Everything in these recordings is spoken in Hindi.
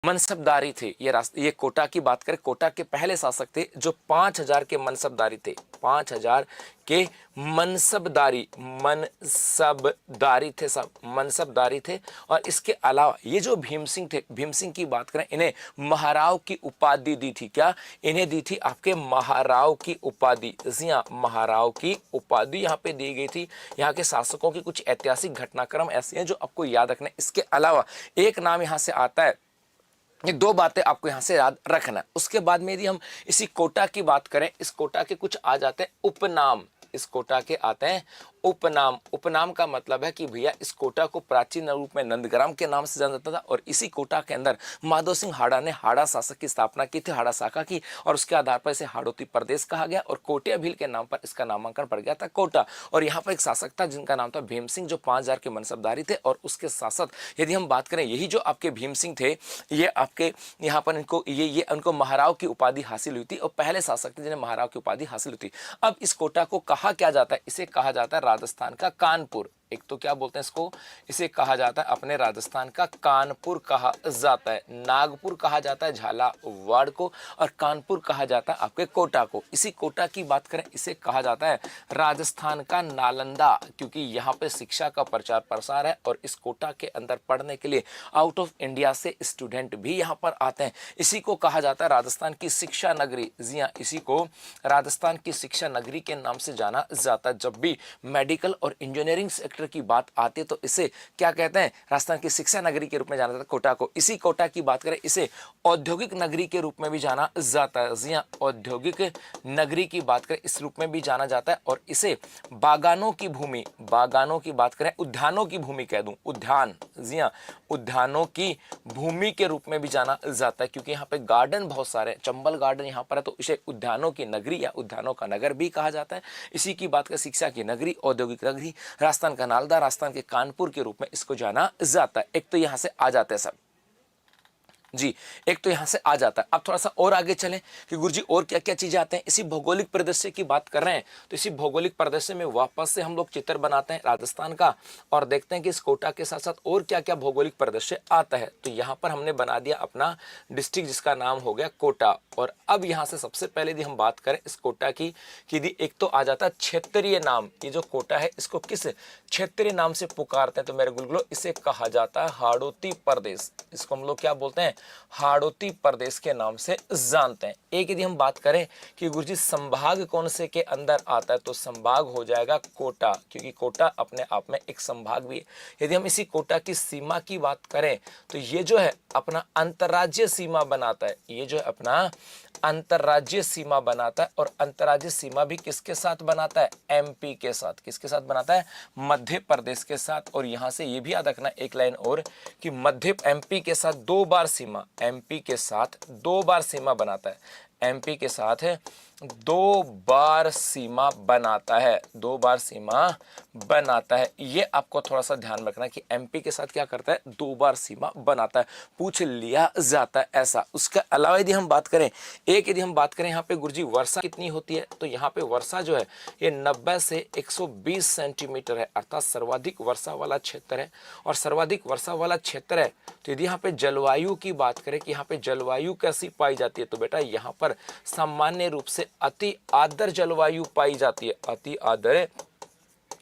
मनसबदारी थे। ये कोटा की बात करें, कोटा के पहले शासक थे जो 5000 के मनसबदारी थे। 5000 के मनसबदारी थे, सब मनसबदारी थे। और इसके अलावा ये जो भीम सिंह थे, भीम सिंह की बात करें, इन्हें महाराव की उपाधि दी थी। क्या इन्हें दी थी? आपके महाराव की उपाधि। जी हाँ, महाराव की उपाधि यहाँ पे दी गई थी। यहाँ के शासकों की कुछ ऐतिहासिक घटनाक्रम ऐसे हैं जो आपको याद रखना है। इसके अलावा एक नाम यहाँ से आता है, ये दो बातें आपको यहां से याद रखना है। उसके बाद में यदि हम इसी कोटा की बात करें, इस कोटा के कुछ आ जाते हैं उपनाम। इस कोटा के आते हैं उपनाम। उपनाम का मतलब है कि भैया इस कोटा को प्राचीन रूप में नंदग्राम के नाम से जाना जाता था। और इसी कोटा के अंदर माधो सिंह हाड़ा ने हाड़ा शासक की स्थापना की थी, हाड़ा शाखा की। और उसके आधार पर इसे हाड़ौती प्रदेश कहा गया और कोटिया भील के नाम पर इसका नामांकन पड़ गया था कोटा। और यहाँ पर एक शासक था जिनका नाम था भीम सिंह, जो 5000 के मनसबदारी थे। और उसके शासक यदि हम बात करें, यही जो आपके भीम सिंह थे, ये आपके यहाँ पर इनको ये उनको महाराव की उपाधि हासिल हुई थी और पहले शासक थे जिन्हें महाराव की उपाधि हासिल हुई थी। अब इस कोटा को कहा क्या जाता है? इसे कहा जाता है राजस्थान का कानपुर। एक तो क्या बोलते हैं इसको? इसे कहा जाता है अपने राजस्थान का कानपुर कहा जाता है। नागपुर कहा जाता है झालावाड़ को और कानपुर कहा जाता है आपके कोटा को। इसी कोटा की बात करें, इसे कहा जाता है राजस्थान का नालंदा, क्योंकि यहाँ पे शिक्षा का प्रचार प्रसार है और इस कोटा के अंदर पढ़ने के लिए आउट ऑफ इंडिया से स्टूडेंट भी यहाँ पर आते हैं। इसी को कहा जाता है राजस्थान की शिक्षा नगरी। जी हाँ, इसी को राजस्थान की शिक्षा नगरी के नाम से जाना जाता है। जब भी मेडिकल और इंजीनियरिंग सेक्टर की बात आती है तो इसे क्या कहते हैं? राजस्थान की शिक्षा नगरी के रूप में जाना जाता है कोटा को। इसी कोटा की बात करें, इसे औद्योगिक नगरी के रूप में भी जाना जाता है। जी हाँ, औद्योगिक नगरी की बात करें इस रूप में भी जाना जाता है। और इसे बागानों की भूमि, बागानों की बात करें, उद्यानों की भूमि कह दूं, उद्यान, जी हाँ, उद्यानों की भूमि के रूप में भी जाना जाता है, क्योंकि यहाँ पे गार्डन बहुत सारे, चंबल गार्डन यहाँ पर है, तो इसे उद्यानों की नगरी या उद्यानों का नगर भी कहा जाता है। इसी की बात करें, शिक्षा की नगरी, औद्योगिक नगरी, राजस्थान का नालंदा, राजस्थान के कानपुर के रूप में इसको जाना जाता है। एक तो यहां से आ जाते हैं सब जी, एक तो यहां से आ जाता है। अब थोड़ा सा और आगे चलें कि गुरुजी और क्या क्या चीजें आते हैं। इसी भौगोलिक परिदृश्य की बात कर रहे हैं तो इसी भौगोलिक परिदृश्य में वापस से हम लोग चित्र बनाते हैं राजस्थान का और देखते हैं कि इस कोटा के साथ साथ और क्या क्या भौगोलिक परिदृश्य आता है। तो यहाँ पर हमने बना दिया अपना डिस्ट्रिक्ट जिसका नाम हो गया कोटा। और अब यहाँ से सबसे पहले यदि हम बात करें इस कोटा की कि यदि एक तो आ जाता है क्षेत्रीय नाम। ये जो कोटा है इसको किस क्षेत्रीय नाम से पुकारते हैं? तो मेरे गुलगुलो इसे कहा जाता है हाड़ौती प्रदेश। इसको हम लोग क्या बोलते हैं? हाड़ौती प्रदेश के नाम से जानते हैं। एक यदि हम बात करें कि गुरुजी संभाग कौन से के अंदर आता है तो संभाग हो जाएगा कोटा, क्योंकि कोटा अपने आप में एक संभाग भी है। यदि हम इसी कोटा की सीमा की बात करें तो ये जो है अपना अंतर्राज्यीय सीमा बनाता है। ये जो है अपना अंतर्राज्यीय सीमा बनाता है और अंतर्राज्यीय सीमा भी किसके साथ बनाता है? एमपी के साथ। किसके साथ बनाता है? मध्य प्रदेश के साथ। और यहां से ये भी याद रखना एक लाइन और कि मध्य एमपी के साथ 2 बार सीमा, एमपी के साथ 2 बार सीमा बनाता है। एमपी के साथ है 2 बार सीमा बनाता है, 2 बार सीमा बनाता है। ये आपको थोड़ा सा ध्यान रखना कि एमपी के साथ क्या करता है? 2 बार सीमा बनाता है, पूछ लिया जाता है ऐसा। उसके अलावा यदि हम बात करें, यदि हम बात करें यहाँ पे गुरुजी वर्षा कितनी होती है तो यहाँ पे वर्षा जो है ये 90 से 120 सेंटीमीटर है, अर्थात सर्वाधिक वर्षा वाला क्षेत्र है। और सर्वाधिक वर्षा वाला क्षेत्र है तो यदि यहाँ पे जलवायु की बात करें कि यहाँ पे जलवायु कैसी पाई जाती है तो बेटा यहाँ पर सामान्य रूप से अति आर्द्र जलवायु पाई जाती है। अति आर्द्र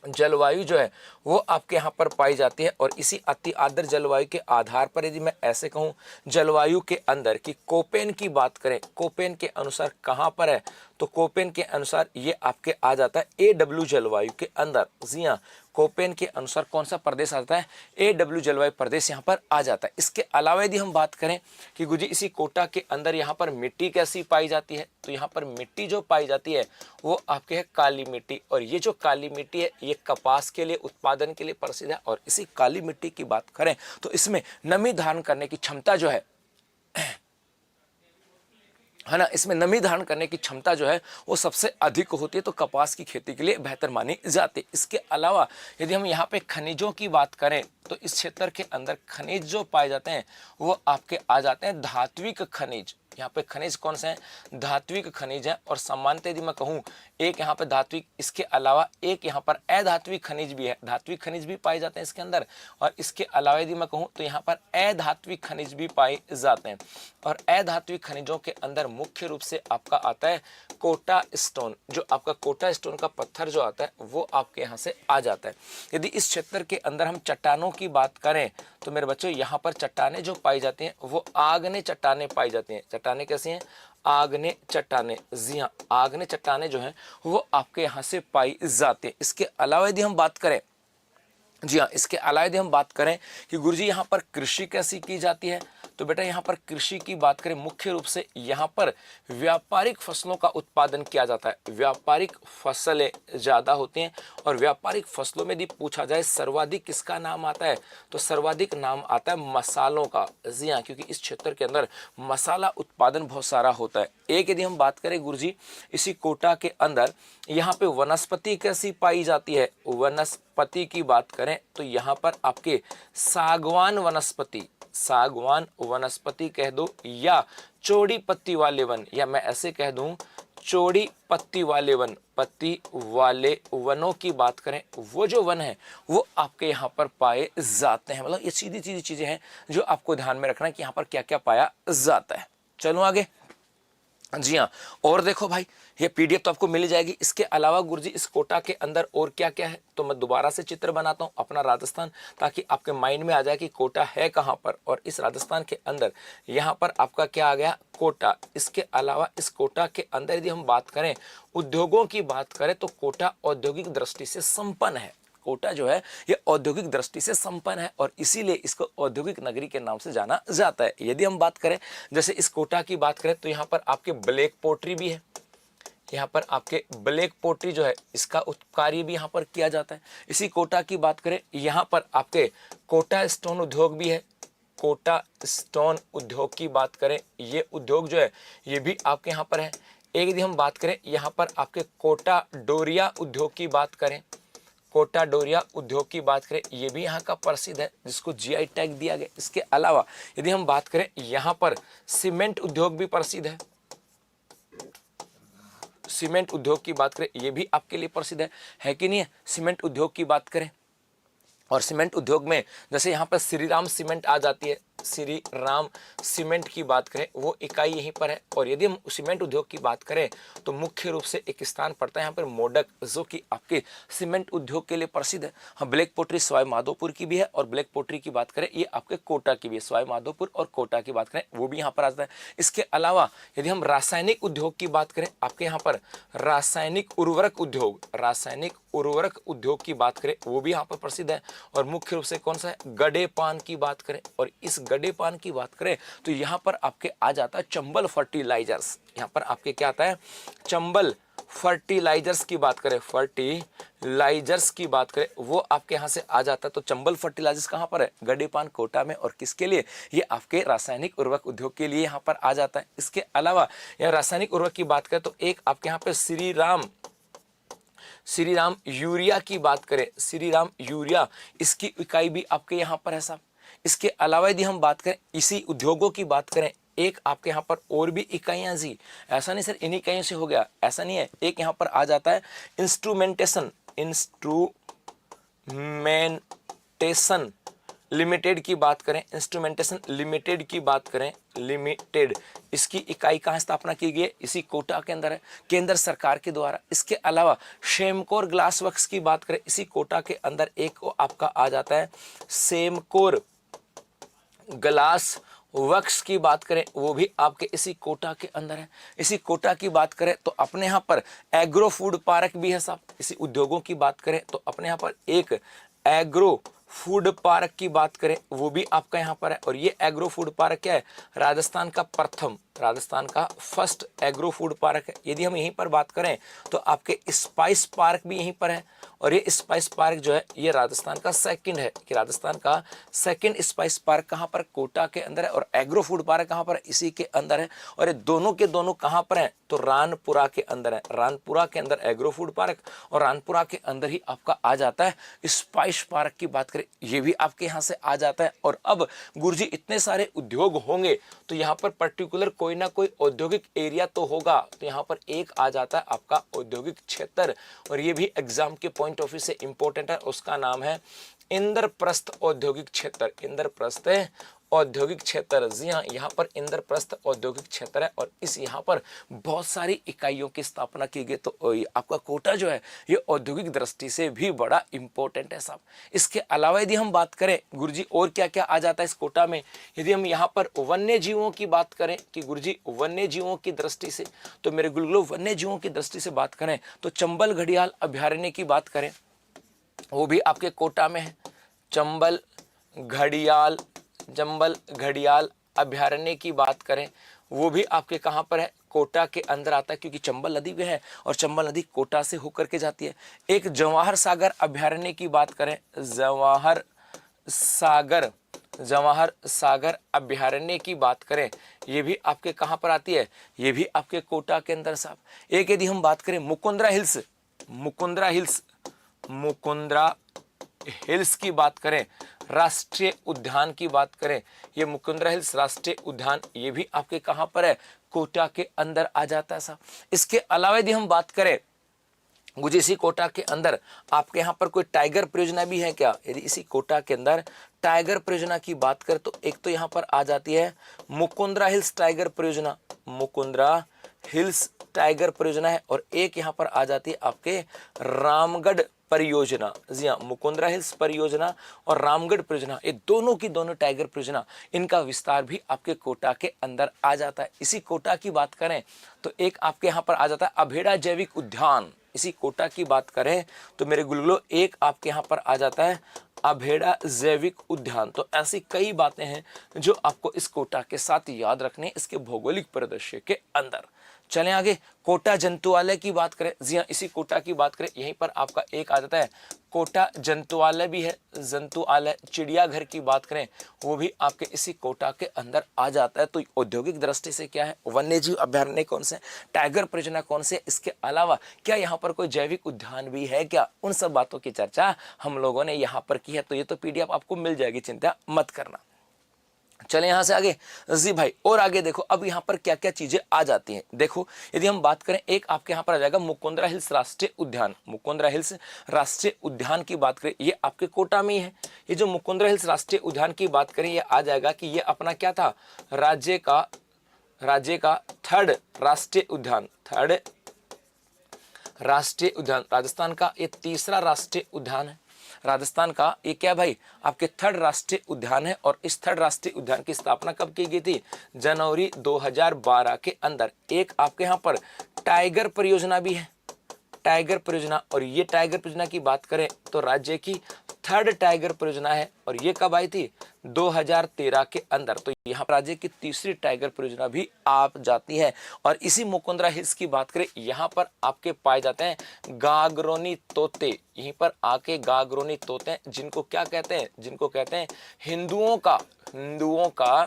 जलवायु जो है वो आपके यहाँ पर पाई जाती है। और इसी अति आर्द्र जलवायु के आधार पर यदि मैं ऐसे कहूँ जलवायु के अंदर कि कोपेन की बात करें, कोपेन के अनुसार कहाँ पर है तो कोपेन के अनुसार ये आपके आ जाता है AW जलवायु के अंदर। जी हाँ, कोपेन के अनुसार कौन सा प्रदेश आता है? AW जलवायु प्रदेश यहाँ पर आ जाता है। इसके अलावा यदि हम बात करें कि गुरुजी इसी कोटा के अंदर यहाँ पर मिट्टी कैसी पाई जाती है तो यहाँ पर मिट्टी जो पाई जाती है वो आपके है काली मिट्टी। और ये जो काली मिट्टी है ये कपास के लिए उत्पादन के लिए प्रसिद्ध है। और इसी काली मिट्टी की बात करें तो इसमें नमी धारण करने की क्षमता जो है ना, इसमें नमी धारण करने की क्षमता जो है वो सबसे अधिक होती है, तो कपास की खेती के लिए बेहतर मानी जाती है। इसके अलावा यदि हम यहाँ पे खनिजों की बात करें तो इस क्षेत्र के अंदर खनिज जो पाए जाते हैं वो आपके आ जाते हैं धात्विक खनिज। यहाँ पे खनिज कौन से हैं, धात्विक खनिज हैं। और सामान्यतः यदि मैं कहूँ एक यहाँ पे धात्विक, इसके अलावा एक यहाँ पर अधात्विक खनिज भी है, धात्विक खनिज भी पाए जाते हैं इसके अंदर। और इसके अलावा यदि मैं कहूँ तो यहाँ पर अधात्विक खनिज भी पाए जाते हैं। और अधात्विक खनिजों के अंदर मुख्य रूप से आपका आता है कोटा स्टोन। जो आपका कोटा स्टोन का पत्थर जो आता है वो आपके यहाँ से आ जाता है। यदि इस क्षेत्र के अंदर हम चट्टानों की बात करें तो मेरे बच्चों यहाँ पर चट्टानें जो पाई जाती हैं वो आग्नेय चट्टानें पाई जाती हैं। चट्टानें कैसी हैं, आग्नेय चट्टानें। जी हाँ, आग्नेय चट्टानें जो हैं वो आपके यहाँ से पाई जाती हैं। इसके अलावा यदि हम बात करें, जी हाँ, इसके अलावा यदि हम बात करें कि गुरुजी यहाँ पर कृषि कैसी की जाती है, तो बेटा यहाँ पर कृषि की बात करें मुख्य रूप से यहाँ पर व्यापारिक फसलों का उत्पादन किया जाता है। व्यापारिक फसलें ज़्यादा होती हैं। और व्यापारिक फसलों में यदि पूछा जाए सर्वाधिक किसका नाम आता है, तो सर्वाधिक नाम आता है मसालों का। जी हाँ, क्योंकि इस क्षेत्र के अंदर मसाला उत्पादन बहुत सारा होता है। एक यदि हम बात करें गुरुजी इसी कोटा के अंदर यहाँ पे वनस्पति कैसी पाई जाती है, वनस्पति की बात करें तो यहाँ पर आपके सागवान वनस्पति, सागवान वनस्पति कह दो या चौड़ी पत्ती वाले वन, या मैं ऐसे कह दूं चौड़ी पत्ती वाले वन, पत्ती वाले वनों की बात करें, वो जो वन है वो आपके यहाँ पर पाए जाते हैं। मतलब ये सीधी सीधी चीजें हैं जो आपको ध्यान में रखना है कि यहाँ पर क्या क्या पाया जाता है। चलो आगे। जी हाँ, और देखो भाई ये पीडीएफ तो आपको मिल जाएगी। इसके अलावा गुरुजी इस कोटा के अंदर और क्या क्या है, तो मैं दोबारा से चित्र बनाता हूँ अपना राजस्थान, ताकि आपके माइंड में आ जाए कि कोटा है कहाँ पर। और इस राजस्थान के अंदर यहाँ पर आपका क्या आ गया, कोटा। इसके अलावा इस कोटा के अंदर यदि हम बात करें उद्योगों की बात करें तो कोटा औद्योगिक दृष्टि से संपन्न है। कोटा जो है ये औद्योगिक दृष्टि से संपन्न है और इसीलिए इसको औद्योगिक नगरी के नाम से जाना जाता है। यदि हम बात करें जैसे इस कोटा की बात करें तो यहाँ पर आपके ब्लैक पोट्री भी है। यहाँ पर आपके ब्लैक पोट्री जो है इसका कार्य भी यहाँ पर किया जाता है। इसी कोटा की बात करें यहाँ पर आपके कोटा स्टोन उद्योग भी है। कोटा स्टोन उद्योग की बात करें, ये उद्योग जो है ये भी आपके यहाँ पर है। एक यदि हम बात करें यहाँ पर आपके कोटा डोरिया उद्योग की बात करें, कोटा डोरिया उद्योग की बात करें, ये भी यहाँ का प्रसिद्ध है जिसको जीआई टैग दिया गया। इसके अलावा यदि हम बात करें यहाँ पर सीमेंट उद्योग भी प्रसिद्ध है। सीमेंट उद्योग की बात करें ये भी आपके लिए प्रसिद्ध है कि नहीं है। सीमेंट उद्योग की बात करें और सीमेंट उद्योग में जैसे यहाँ पर श्री राम सीमेंट आ जाती है। श्री राम सीमेंट की बात करें वो इकाई यहीं पर है। और यदि हम सीमेंट उद्योग की बात करें तो मुख्य रूप से एक स्थान पड़ता है यहाँ पर मोडक, जो कि आपके सीमेंट उद्योग के लिए प्रसिद्ध है। हाँ, ब्लैक पोट्री सवाई माधोपुर की भी है और ब्लैक पोट्री की बात करें ये आपके कोटा की भी है। सवाई माधोपुर और कोटा की बात करें वो भी यहाँ पर आता है। इसके अलावा यदि हम रासायनिक उद्योग की बात करें, आपके यहाँ पर रासायनिक उर्वरक उद्योग, रासायनिक उर्वरक उद्योग की बात करें वो भी यहाँ पर प्रसिद्ध है। और मुख्य रूप से कौन सा है, गडे पान की बात करें। और इस गडे पान की बात करें तो यहाँ पर आपके आ जाता है चंबल फर्टिलाइजर्स। यहाँ पर आपके क्या आता है, चंबल फर्टिलाइजर्स की बात करें, फर्टिलाइजर्स की बात करें वो आपके यहाँ से आ जाता है। तो चंबल फर्टिलाइजर्स कहाँ पर है, गडे पान कोटा में। और किसके लिए, ये आपके रासायनिक उर्वरक उद्योग के लिए यहाँ पर आ जाता है। इसके अलावा यह रासायनिक उर्वरक की बात करें तो एक आपके यहाँ पे श्री राम यूरिया की बात करें, श्री राम यूरिया इसकी इकाई भी आपके यहाँ पर है साहब। इसके अलावा यदि हम बात करें इसी उद्योगों की बात करें, एक आपके यहाँ पर और भी इकाइयाँ जी, ऐसा नहीं सर इन इकाइयों से हो गया, ऐसा नहीं है। एक यहाँ पर आ जाता है इंस्ट्रूमेंटेशन लिमिटेड की बात करें, इंस्ट्रूमेंटेशन लिमिटेड की बात करें, लिमिटेड इसकी इकाई कहाँ स्थापना की गई है, इसी कोटा के अंदर है, केंद्र सरकार के द्वारा। इसके अलावा सेमकोर ग्लास वर्क्स की बात करें, इसी कोटा के अंदर एक आपका आ जाता है सेमकोर ग्लास वर्क्स की बात करें वो भी आपके इसी कोटा के अंदर है। इसी कोटा की बात करें तो अपने यहाँ पर एग्रो फूड पार्क भी है साहब। इसी उद्योगों की बात करें तो अपने यहाँ पर एक एग्रो फूड पार्क की बात करें वो भी आपका यहाँ पर है। और ये एग्रो फूड पार्क क्या है, राजस्थान का प्रथम, राजस्थान का फर्स्ट एग्रो फूड पार्क है। यदि हम यहीं पर बात करें तो आपके स्पाइस पार्क भी यहीं पर है। और ये स्पाइस पार्क जो है ये राजस्थान का सेकंड है, कि राजस्थान का सेकंड स्पाइस पार्क कहाँ पर, कोटा के अंदर है। और एग्रो फूड पार्क कहाँ पर है, इसी के अंदर है। और ये दोनों के दोनों कहाँ पर हैं, तो रानपुरा के अंदर है। रानपुरा के अंदर एग्रो फूड पार्क और रानपुरा के अंदर ही आपका आ जाता है स्पाइस पार्क की बात करें ये भी आपके यहाँ से आ जाता है। और अब गुरुजी इतने सारे उद्योग होंगे तो यहाँ पर पर्टिकुलर कोई ना कोई औद्योगिक एरिया तो होगा, तो यहाँ पर एक आ जाता है आपका औद्योगिक क्षेत्र, और ये भी एग्जाम के पॉइंट ऑफ व्यू से इंपॉर्टेंट है। उसका नाम है इंद्रप्रस्थ औद्योगिक क्षेत्र। इंद्रप्रस्थ औद्योगिक क्षेत्र, जी हाँ, यहाँ पर इंद्रप्रस्थ औद्योगिक क्षेत्र है, और इस यहाँ पर बहुत सारी इकाइयों की स्थापना की गई। तो आपका कोटा जो है ये औद्योगिक दृष्टि से भी बड़ा इंपॉर्टेंट है साहब। इसके अलावा यदि हम बात करें गुरुजी और क्या क्या आ जाता है इस कोटा में, यदि हम यहाँ पर वन्य जीवों की बात करें कि गुरुजी वन्य जीवों की दृष्टि से, तो मेरे गुलगुलो वन्य जीवों की दृष्टि से बात करें तो चंबल घड़ियाल अभ्यारण्य की बात करें, वो भी आपके कोटा में है। चंबल घड़ियाल अभ्यारण्य की बात करें, वो भी आपके कहाँ पर है, कोटा के अंदर आता है, क्योंकि चंबल नदी में है और चंबल नदी कोटा से होकर के जाती है। एक जवाहर सागर अभ्यारण्य की बात करें, जवाहर सागर अभ्यारण्य की बात करें, ये भी आपके कहाँ पर आती है, ये भी आपके कोटा के अंदर साहब। एक यदि हम बात करें मुकुंदरा हिल्स की बात करें, राष्ट्रीय उद्यान की बात करें, ये मुकुंदरा हिल्स राष्ट्रीय उद्यान, ये भी आपके कहां पर है, कोटा के अंदर आ जाता है साहब। इसके अलावा यदि हम बात करें मुझे इसी कोटा के अंदर आपके यहाँ पर कोई टाइगर परियोजना भी है क्या, यदि इसी कोटा के अंदर टाइगर परियोजना की बात करें तो एक तो यहाँ पर आ जाती है मुकुंदरा हिल्स टाइगर परियोजना, मुकुंदरा हिल्स टाइगर परियोजना है, और एक यहाँ पर आ जाती है आपके रामगढ़ परियोजना। जी हाँ, मुकुंदरा हिल्स परियोजना और रामगढ़ परियोजना, ये दोनों की दोनों टाइगर परियोजना, इनका विस्तार भी आपके कोटा के अंदर आ जाता है। इसी कोटा की बात करें तो एक आपके यहाँ पर आ जाता है अभेड़ा जैविक उद्यान। इसी कोटा की बात करें तो मेरे गुलगुलो एक आपके यहाँ पर आ जाता है अभेड़ा जैविक उद्यान। तो ऐसी कई बातें हैं जो आपको इस कोटा के साथ याद रखने इसके भौगोलिक परिदृश्य के अंदर। चलें आगे, कोटा जंतुआलय की बात करें, जी हाँ, इसी कोटा की बात करें, यहीं पर आपका एक आ जाता है कोटा जंतुआलय भी है, जंतुआलय। चिड़ियाघर की बात करें वो भी आपके इसी कोटा के अंदर आ जाता है। तो औद्योगिक दृष्टि से क्या है, वन्य जीव अभ्यारण्य कौन से, टाइगर परियोजना कौन से, इसके अलावा क्या यहाँ पर कोई जैविक उद्यान भी है क्या, उन सब बातों की चर्चा हम लोगों ने यहाँ पर की है। तो ये तो पीडीएफ आपको मिल जाएगी, चिंता मत करना। चले यहां से आगे, जी भाई, और आगे देखो अब यहां पर क्या क्या चीजें आ जाती हैं। देखो यदि हम बात करें, एक आपके यहां पर आ जाएगा मुकुंदरा हिल्स राष्ट्रीय उद्यान। मुकुंदरा हिल्स राष्ट्रीय उद्यान की बात करें, ये आपके कोटा में ही है। ये जो मुकुंदरा हिल्स राष्ट्रीय उद्यान की बात करें, ये आ जाएगा कि ये अपना क्या था, राज्य का थर्ड राष्ट्रीय उद्यान, राजस्थान का ये तीसरा राष्ट्रीय उद्यान है। राजस्थान का ये क्या भाई, आपके थर्ड राष्ट्रीय उद्यान है, और इस थर्ड राष्ट्रीय उद्यान की स्थापना कब की गई थी, जनवरी 2012 के अंदर। एक आपके यहाँ पर टाइगर परियोजना भी है, टाइगर परियोजना, और ये टाइगर परियोजना की बात करें तो राज्य की थर्ड टाइगर परियोजना है, और ये कब आई थी, 2013 के अंदर। तो यहाँ पर राज्य की तीसरी टाइगर परियोजना भी आप जाती है। और इसी मुकुंदरा हिल्स की बात करें, यहाँ पर आपके पाए जाते हैं गागरोनी तोते। यहीं पर आके गागरोनी तोते, जिनको क्या कहते हैं, जिनको कहते हैं हिंदुओं का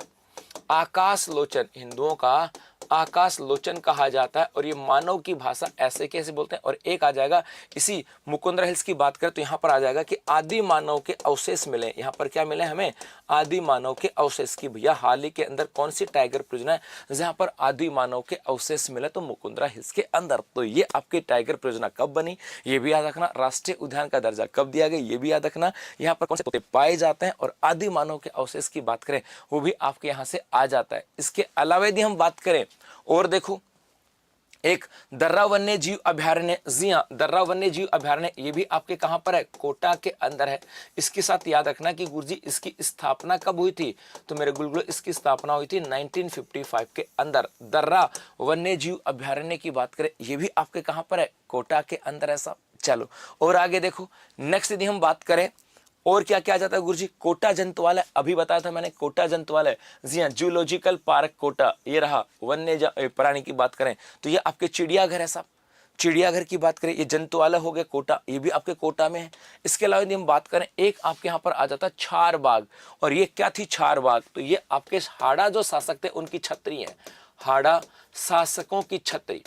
आकाश लोचन, हिंदुओं का आकाश लोचन कहा जाता है। और ये मानव की भाषा ऐसे कैसे बोलते हैं। और एक आ जाएगा इसी मुकुंदरा हिल्स की बात करें तो यहाँ पर आ जाएगा कि आदि मानव के अवशेष मिले। यहाँ पर क्या मिले हमें, आदि मानव के अवशेष की। भैया हाल ही के अंदर कौन सी टाइगर परियोजना है जहाँ पर आदि मानव के अवशेष मिले, तो मुकुंदरा हिल्स के अंदर। तो ये आपकी टाइगर परियोजना कब बनी ये भी याद रखना, राष्ट्रीय उद्यान का दर्जा कब दिया गया ये भी याद रखना, यहाँ पर कौन से तोते पाए जाते हैं, और आदि मानव के अवशेष की बात करें वो भी आपके यहाँ से आ जाता है। इसके अलावा यदि हम बात करें और देखो एक दर्रा वन्य जीव अभ्यारण्य, जी हाँ, दर्रा वन्य जीव अभ्यारण्य, ये भी आपके कहां पर है, कोटा के अंदर है। इसके साथ याद रखना कि गुरुजी इसकी स्थापना कब हुई थी, तो मेरे गुलगुलो इसकी स्थापना हुई थी 1955 के अंदर। दर्रा वन्य जीव अभ्यारण्य की बात करें, ये भी आपके कहां पर है, कोटा के अंदर है साहब। चलो और आगे देखो, नेक्स्ट यदि हम बात करें और क्या क्या आ जाता है गुरुजी, कोटा जंतुआलय, अभी बताया था मैंने कोटा जंतुआलय, जी हाँ, जूलॉजिकल पार्क कोटा, ये रहा। वन्य प्राणी की बात करें तो ये आपके चिड़ियाघर है साहब, चिड़ियाघर की बात करें, ये जंतुआलय हो गया कोटा, ये भी आपके कोटा में है। इसके अलावा यदि हम बात करें, एक आपके यहाँ पर आ जाता है छार बाग, और ये क्या थी छार बाग, तो ये आपके हाड़ा जो शासक थे उनकी छतरी है, हाड़ा शासकों की छतरी,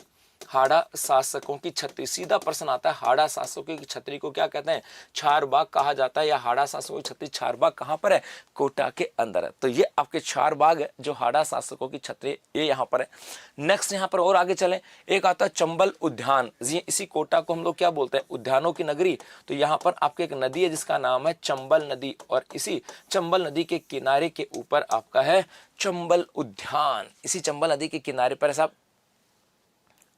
हाड़ा शासकों की छतरी। सीधा प्रश्न आता है, हाड़ा शासकों की छतरी को क्या कहते हैं? चारबाग कहा जाता है, या हाड़ा शासकों की छतरी चारबाग कहाँ पर है? कोटा के अंदर है। तो ये आपके चारबाग है जो हाड़ा शासकों की छतरी, ये यहाँ पर है। नेक्स्ट यहाँ पर और आगे चलें, एक आता है चंबल उद्यान। जी, इसी कोटा को हम लोग क्या बोलते हैं? उद्यानों की नगरी। तो यहाँ पर आपके एक नदी है जिसका नाम है चंबल नदी, और इसी चंबल नदी के किनारे के ऊपर आपका है चंबल उद्यान। इसी चंबल नदी के किनारे पर साहब,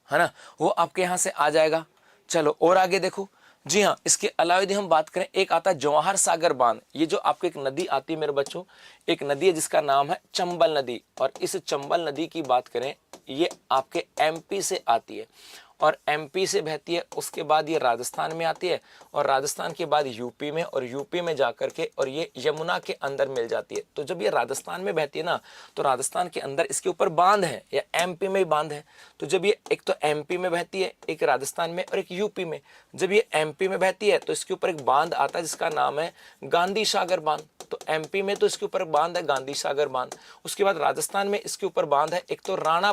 है ना, वो आपके यहां से आ जाएगा। चलो और आगे देखो। जी हाँ, इसके अलावा यदि हम बात करें, एक आता है जवाहर सागर बांध। ये जो आपको एक नदी आती है मेरे बच्चों, एक नदी है जिसका नाम है चंबल नदी, और इस चंबल नदी की बात करें, ये आपके एमपी से आती है, और एमपी से बहती है, उसके बाद ये राजस्थान में आती है, और राजस्थान के बाद यूपी में, और यूपी में जाकर के और ये यमुना के अंदर मिल जाती है। तो जब ये राजस्थान में बहती है ना, तो राजस्थान के अंदर इसके ऊपर बांध है, या एमपी में ही बांध है। तो जब ये एक तो एमपी में बहती है, एक राजस्थान में और एक यूपी में, जब ये एमपी में बहती है तो इसके ऊपर एक बांध आता है जिसका नाम है गांधी सागर बांध। तो एमपी में तो इसके ऊपर बांध है गांधी सागर बांध। उसके बाद राजस्थान में इसके ऊपर बांध है एक तो राणा